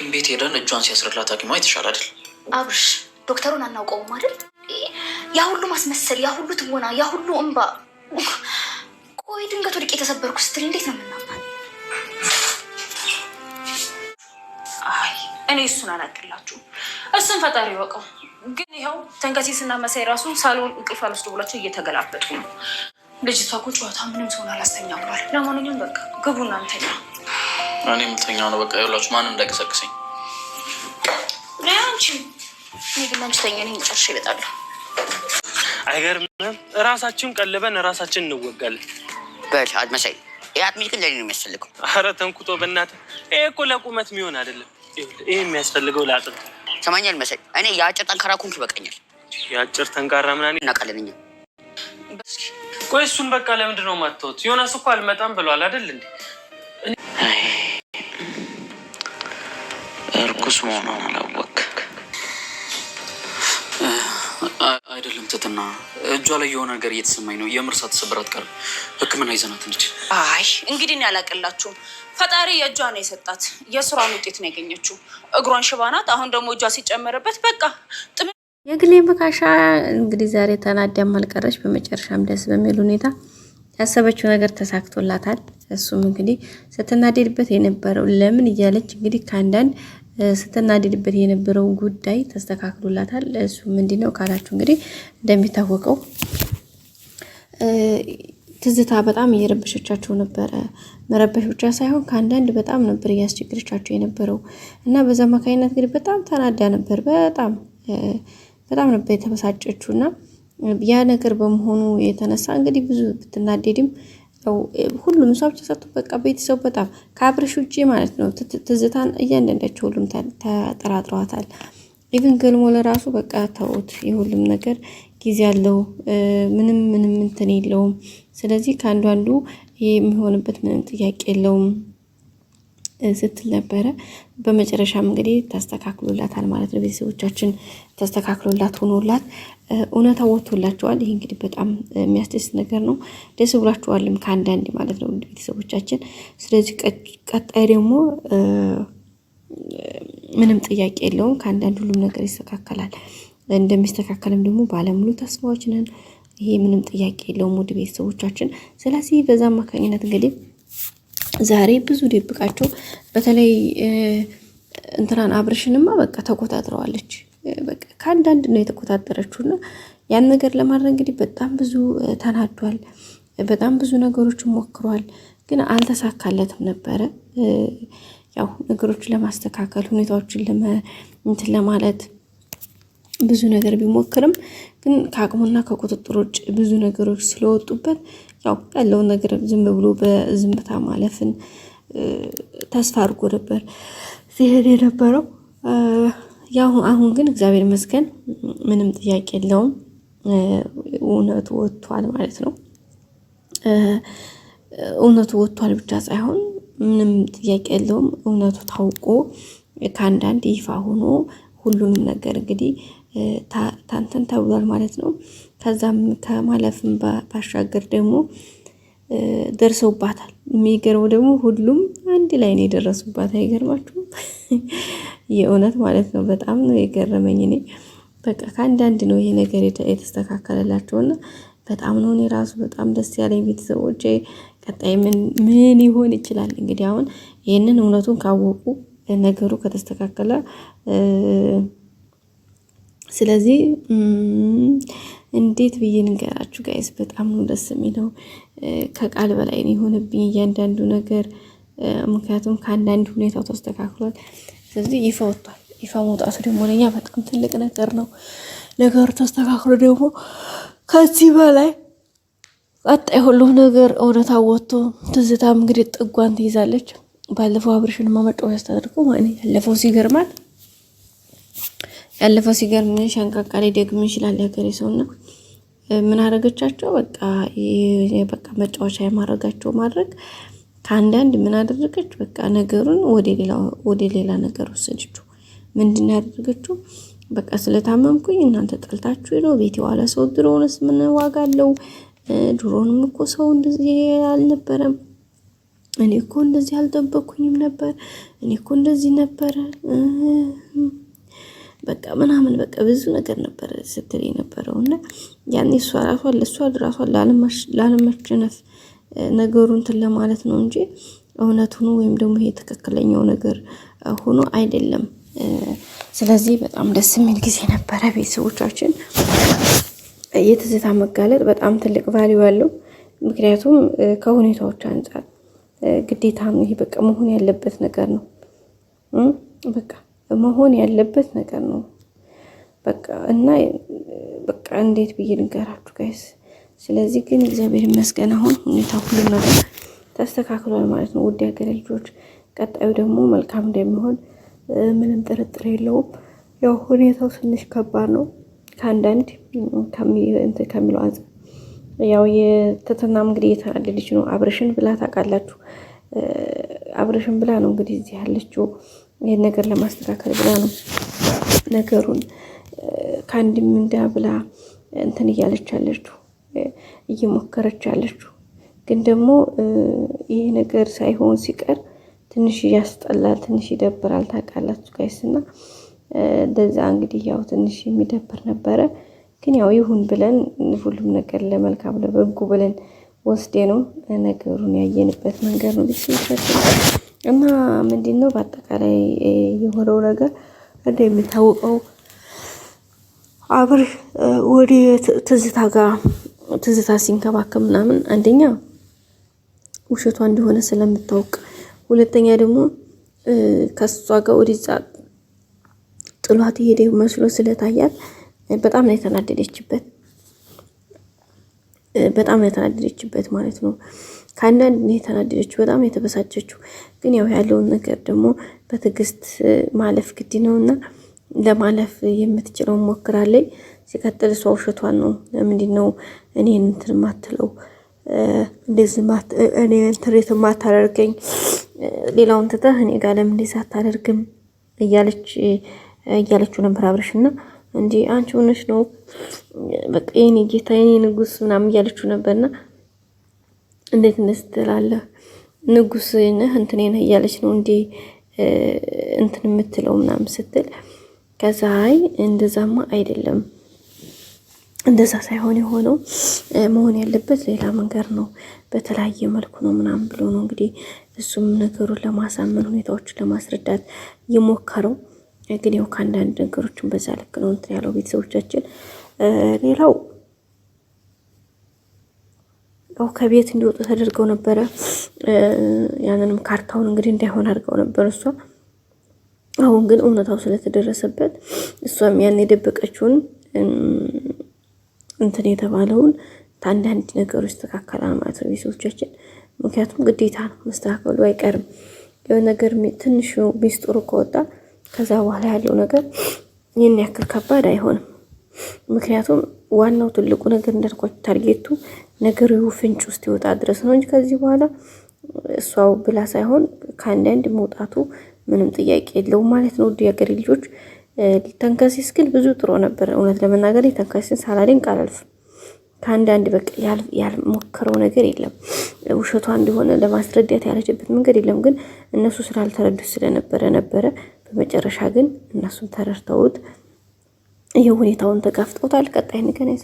ሐኪም ቤት ሄደን እጇን ሲያስረላት ሐኪሟ የተሻለ አይደል? አብርሽ ዶክተሩን አናውቀውም አይደል? ያ ሁሉ ማስመሰል፣ ያ ሁሉ ትወና፣ ያ ሁሉ እንባ። ቆይ ድንገት ወድቄ የተሰበርኩ ስትል እንዴት ነው የምናምናት? አይ እኔ እሱን አላቅላችሁም። እሱን ፈጣሪ ይወቀው። ግን ይኸው ተንከሲስና መሳይ ራሱ ሳሎን እንቅልፍ አልወስድ ብሏቸው እየተገላበጡ ነው። ልጅቷ እኮ ጨዋታ ምንም ሰውን አላስተኛ ብሏል። ለማንኛውም በቃ ግቡ እናንተኛ። እኔ የምተኛው ነው በቃ። ይኸውላችሁ ማንም እንዳይቀሰቅሰኝ። አንቺ እኔ ግን አንቺ ተኛ፣ እኔ ጨርሼ እመጣለሁ። አይገርምም? እራሳችን ቀልበን እራሳችን እንወጋለን። በል አድመሳይ አጥሚት ግን ለኔ ነው የሚያስፈልገው። ኧረ ተንኩቶ በእናትህ። ይሄ እኮ ለቁመት የሚሆን አይደለም። ይሄ የሚያስፈልገው ለአጥንት። ሰማኛል መሳይ፣ እኔ የአጭር ጠንካራ ኩንክ ይበቃኛል። የአጭር ጠንካራ ምናምን እናውቃለን እኛ። ቆይ እሱን በቃ ለምንድን ነው የማትተውት? ዮናስ እኮ አልመጣም ብሏል አይደል እንዴ? እርኩስ መሆኗን አላወቅ አይደለም ትትና እጇ ላይ የሆነ ነገር እየተሰማኝ ነው። የምርሳ ተሰብራት ቀር ሕክምና ይዘናት እንጂ። አይ እንግዲህ እኔ አላቅላችሁም። ፈጣሪ የእጇ ነው የሰጣት፣ የስራን ውጤት ነው ያገኘችው። እግሯን ሽባ ናት። አሁን ደግሞ እጇ ሲጨመርበት በቃ የግሌ መካሻ እንግዲህ ዛሬ ተናዳም አልቀረች። በመጨረሻም ደስ በሚል ሁኔታ ያሰበችው ነገር ተሳክቶላታል። እሱም እንግዲህ ስትናደድበት የነበረው ለምን እያለች እንግዲህ ከአንዳንድ ስትናደድበት የነበረው ጉዳይ ተስተካክሎላታል። እሱ ምንድነው ካላችሁ እንግዲህ እንደሚታወቀው ትዝታ በጣም እየረበሸቻቸው ነበረ። መረበሽ ብቻ ሳይሆን ከአንዳንድ በጣም ነበር እያስቸገረቻቸው የነበረው እና በዛ አማካኝነት እንግዲህ በጣም ተናዳ ነበር። በጣም ነበር የተበሳጨችው እና ያ ነገር በመሆኑ የተነሳ እንግዲህ ብዙ ብትናደድም ሁሉም ሰው ተሰጥቶ በቃ ቤተሰብ በጣም ከአብርሽ ውጪ ማለት ነው ትዝታን እያንዳንዳቸው ሁሉም ተጠራጥረዋታል። ኢቭን ገልሞ ለራሱ በቃ ተውት፣ የሁሉም ነገር ጊዜ አለው፣ ምንም እንትን የለውም። ስለዚህ ከአንዱ አንዱ የሚሆንበት ምንም ጥያቄ የለውም ስትል ነበረ። በመጨረሻም እንግዲህ ተስተካክሎላታል ማለት ነው። ቤተሰቦቻችን ተስተካክሎላት ሆኖላት እውነታ ወጥቶላቸዋል። ይሄ እንግዲህ በጣም የሚያስደስት ነገር ነው። ደስ ብሏቸዋልም ከአንዳንድ ማለት ነው ቤተሰቦቻችን። ስለዚህ ቀጣይ ደግሞ ምንም ጥያቄ የለውም ከአንዳንድ ሁሉም ነገር ይስተካከላል። እንደሚስተካከልም ደግሞ ባለሙሉ ተስፋዎች ነን። ይሄ ምንም ጥያቄ የለውም ውድ ቤተሰቦቻችን። ስለዚህ በዛ አማካኝነት እንግዲህ ዛሬ ብዙ ደብቃቸው በተለይ እንትናን አብርሽንማ በቃ ተቆጣጥረዋለች። በቃ ከአንዳንድ ነው የተቆጣጠረችውና ያን ነገር ለማድረግ እንግዲህ በጣም ብዙ ተናዷል። በጣም ብዙ ነገሮችን ሞክሯል፣ ግን አልተሳካለትም ነበረ። ያው ነገሮችን ለማስተካከል ሁኔታዎችን እንትን ለማለት ብዙ ነገር ቢሞክርም ግን ከአቅሙና ከቁጥጥር ውጭ ብዙ ነገሮች ስለወጡበት ያው ያለውን ነገር ዝም ብሎ በዝምታ ማለፍን ተስፋ አድርጎ ነበር ሲሄድ የነበረው። ያው አሁን ግን እግዚአብሔር ይመስገን ምንም ጥያቄ የለውም፣ እውነቱ ወጥቷል ማለት ነው። እውነቱ ወጥቷል ብቻ ሳይሆን ምንም ጥያቄ የለውም፣ እውነቱ ታውቆ ከአንዳንድ ይፋ ሆኖ ሁሉንም ነገር እንግዲህ ታንተን ተብሏል ማለት ነው። ከዛም ከማለፍም ባሻገር ደግሞ ደርሰውባታል። የሚገርመው ደግሞ ሁሉም አንድ ላይ ነው የደረሱባት። አይገርማችሁም? የእውነት ማለት ነው። በጣም ነው የገረመኝ። እኔ በቃ ከአንዳንድ ነው ይሄ ነገር የተስተካከለላቸውና በጣም ነው እኔ ራሱ በጣም ደስ ያለኝ። ቤተሰቦቼ ቀጣይ ምን ይሆን ይችላል እንግዲህ አሁን ይህንን እውነቱን ካወቁ ነገሩ ከተስተካከለ ስለዚህ እንዴት ብዬ ንገራችሁ ጋይስ፣ በጣም ነው ደስ የሚለው። ከቃል በላይ ነው የሆነብኝ እያንዳንዱ ነገር፣ ምክንያቱም ከአንዳንድ ሁኔታው ተስተካክሏል። ስለዚህ ይፋ ወጥቷል። ይፋ መውጣቱ ደግሞ ለኛ በጣም ትልቅ ነገር ነው። ነገሩ ተስተካክሎ ደግሞ ከዚህ በላይ ቀጣይ ሁሉም ነገር እውነታ ወጥቶ ትዝታም እንግዲህ ጥጓን ትይዛለች። ባለፈው አብርሽን ማመጣው ያስተደርኩ ማለት ያለፈው ሲገርም ሸንቃቃ ላይ ደግም ይችላል ያገሬ ሰውና ምን አረጋቻቸው በቃ መጫወቻ የማረጋቸው ማድረግ ከአንዳንድ ምን አደረገች በቃ ነገሩን ወደ ሌላ ነገር ወሰደችው። ምንድን ያደረገችው በቃ ስለታመምኩኝ እናንተ ጠልታችሁ ነው ቤት ዋለ ሰው ድሮንስ ምን ዋጋ አለው? ድሮንም እኮ ሰው እንደዚህ አልነበረም እኔ እኮ እንደዚህ አልጠበኩኝም ነበር፣ እኔ እኮ እንደዚህ ነበረ በቃ ምናምን በቃ ብዙ ነገር ነበረ ስትል የነበረው እና ያኔ እሷ ራሷን ላለመሸነፍ ነገሩን እንትን ለማለት ነው እንጂ እውነት ሆኖ ወይም ደግሞ ይሄ ትክክለኛው ነገር ሆኖ አይደለም። ስለዚህ በጣም ደስ የሚል ጊዜ ነበረ ቤተሰቦቻችን። የትዝታ መጋለጥ በጣም ትልቅ ቫልዩ አለው። ምክንያቱም ከሁኔታዎች አንጻር ግዴታ ነው። ይሄ በቃ መሆን ያለበት ነገር ነው። በቃ መሆን ያለበት ነገር ነው። በቃ እና በቃ እንዴት ብዬ ልንገራችሁ ጋይስ። ስለዚህ ግን እግዚአብሔር ይመስገን አሁን ሁኔታ ሁሉ ነገር ተስተካክሏል ማለት ነው። ውድ ሀገሬ ልጆች፣ ቀጣዩ ደግሞ መልካም እንደሚሆን ምንም ጥርጥር የለውም። ያው ሁኔታው ትንሽ ከባድ ነው ከአንዳንድ ከሚለው አንጻር። ያው የትትናም እንግዲህ የተናደደች ነው። አብረሽን ብላ ታውቃላችሁ። አብረሽን ብላ ነው እንግዲህ እዚህ ያለችው። ይህን ነገር ለማስተካከል ብላ ነው ነገሩን ከአንድም እንዳ ብላ እንትን እያለች ያለችው እየሞከረች ያለችው። ግን ደግሞ ይሄ ነገር ሳይሆን ሲቀር ትንሽ ያስጠላል፣ ትንሽ ይደብራል። ታውቃላችሁ ጋይስና እንደዛ እንግዲህ ያው ትንሽ የሚደብር ነበረ። ግን ያው ይሁን ብለን ሁሉም ነገር ለመልካም ለበጎ ብለን ወስዴ ነው ነገሩን ያየንበት መንገድ ነው ቤተሰቦቻችን። እና ምንድን ነው በአጠቃላይ የሆነው ነገር እንደሚታወቀው አብርሽ ወደ ትዝታ ጋር ትዝታ ሲንከባከብ ምናምን አንደኛ ውሸቷ እንደሆነ ስለምታውቅ፣ ሁለተኛ ደግሞ ከሷ ጋር ወደዛ ጥሏት ሄደ መስሎ ስለታያት በጣም ነው የተናደደችበት። በጣም የተናደደችበት ማለት ነው። ከአንዳንድ ነው የተናደደችው፣ በጣም የተበሳጨችው። ግን ያው ያለውን ነገር ደግሞ በትዕግስት ማለፍ ግድ ነውና ለማለፍ የምትችለውን ሞክራለች። ሲቀጥል እሷ ውሸቷን ነው። ለምንድን ነው እኔን እንትን ማትለው እንደዚህ እኔ ትሬት ማታደርገኝ ሌላውን ትተህ እኔ ጋር ለምን እንደዛ አታደርግም እያለችው ነበር አብረሽና እንጂ አንቺ ሆነሽ ነው በቃ የኔ ጌታ የኔ ንጉስ ምናምን እያለችው ነበርና እንዴት ትላለህ ንጉስ ነህ እንትን ነህ እያለች ነው እንዴ እንትን የምትለው ምናምን ስትል፣ ከዛ አይ እንደዛማ አይደለም እንደዛ ሳይሆን የሆነው መሆን ያለበት ሌላ መንገድ ነው፣ በተለያየ መልኩ ነው ምናምን ብሎ ነው እንግዲህ እሱም ነገሩን ለማሳመን ሁኔታዎችን ለማስረዳት የሞከረው። ግን ያው ከአንዳንድ ነገሮችን በዛ ልክ ነው እንትን ያለው ቤተሰቦቻችን። ሌላው ያው ከቤት እንዲወጡ ተደርገው ነበረ። ያንንም ካርታውን እንግዲህ እንዳይሆን አድርገው ነበር እሷ። አሁን ግን እውነታው ስለተደረሰበት እሷም ያን የደበቀችውን እንትን የተባለውን አንዳንድ ነገሮች ተካከላል ማለት ነው ቤተሰቦቻችን። ምክንያቱም ግዴታ ነው መስተካከሉ አይቀርም። የሆነ ነገር ትንሽ ሚስጥሩ ከወጣ ከዛ በኋላ ያለው ነገር ይህን ያክል ከባድ አይሆንም። ምክንያቱም ዋናው ትልቁ ነገር እንዳልኳችሁ ታርጌቱ ነገሩ ፍንጭ ውስጥ ይወጣ ድረስ ነው እንጂ ከዚህ በኋላ እሷው ብላ ሳይሆን ከአንዳንድ መውጣቱ ምንም ጥያቄ የለውም ማለት ነው። ውድ የሀገሬ ልጆች፣ ተንከሲስ ግን ብዙ ጥሩ ነበር። እውነት ለመናገር ተንከሲስ ሳላደንቅ አላልፍም። ከአንዳንድ በቃ ያልሞከረው ነገር የለም። ውሸቷ እንደሆነ ለማስረዳት ያለችበት መንገድ የለም። ግን እነሱ ስላልተረዱት ስለነበረ በመጨረሻ ግን እነሱም ተረድተውት ይህ ሁኔታውን ተጋፍጠውታል። ቀጣይ እንገናኝ።